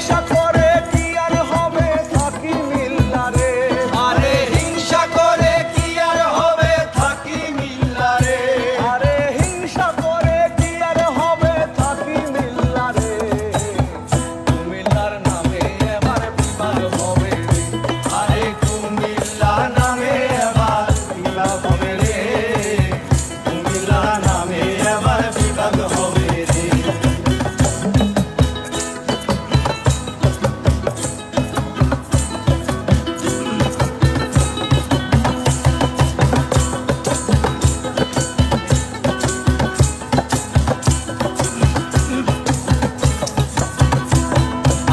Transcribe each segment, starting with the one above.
হিংসা করে কি আর হবে থাকি মিল্লা রে। আরে হিংসা করে কি আর হবে থাকি মিল্লা রে। আরে হিংসা করে কি আর হবে থাকি মিল্লা রে। কুমিল্লার নামে এবার বিবাদ হবে রে। আরে কুমিল্লা নামে এবার বিবাদ হবে রে। কুমিল্লা নামে এবার বিবাদ হবে রে।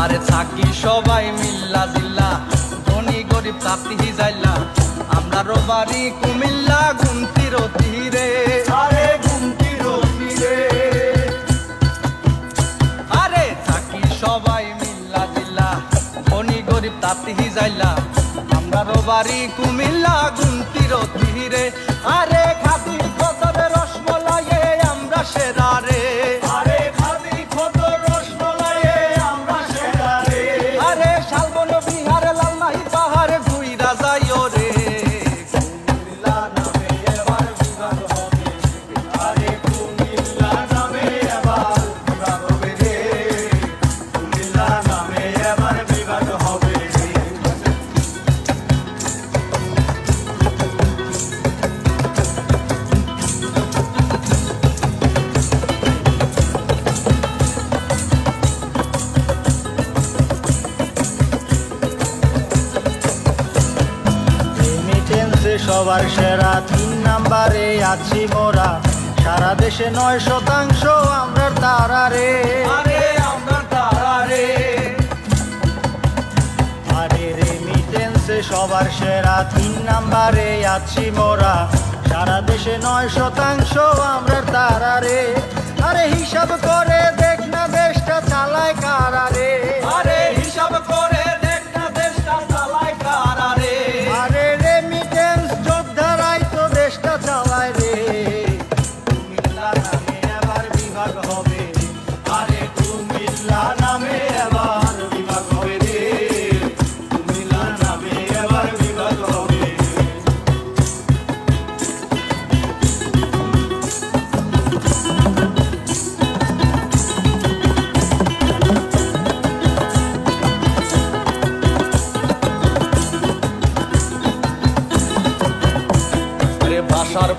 আরে থাকি সবাই মিল্লা জিল্লা, ধনী গরিব তাতি যাইলা, আমরারও বাড়ি কুমিল্লা গুমতির তীরে। আরে গুমতির তীরে। আরে থাকি সবাই মিল্লা জিল্লা, ধনী গরিব তাতি যাইলা, আমরারও বাড়ি কুমিল্লা গুমতির তীরে। আরে খাদি খতরে রসমলাইয়ে আমরা সেরা রে। আরে খাদি খতর রসমলাইয়ে আমরা সেরা রে। আরে শালবন বিহার লালমাই পাহাড় ঘুইরা যাইও রে। কুমিল্লা নামে এবার বিবাদ হবে রে। আরে কুমিল্লা নামে এবার বিবাদ হবে রে। কুমিল্লা নামে এবার বিবাদ হবে রে। রেমিটেন্সে সবার সেরা 3 নাম্বারে আছি মোরা। সারা দেশে 9% আমরা তারা রে। আরে আমরা তারা রে। আরে রেমিটেন্সে সবার সেরা 3 নাম্বারে আছি মোরা। সারা দেশে 9% আমরা তারা রে। আরে হিসাব করে দেখ না দেশটা চালায় কারা রে। আরে হিসাব করে দেখ না দেশটা চালায় কারা রে। আরে রেমিটেন্স যোদ্ধারাই তো দেশটা চালায় রে। কুমিল্লা নামে এবার বিভাগ হবে রে। আরে কুমিল্লা নামে এবার বিভাগ হবে রে। কুমিল্লা নামে এবার বিভাগ হবে রে। আরে ভাষার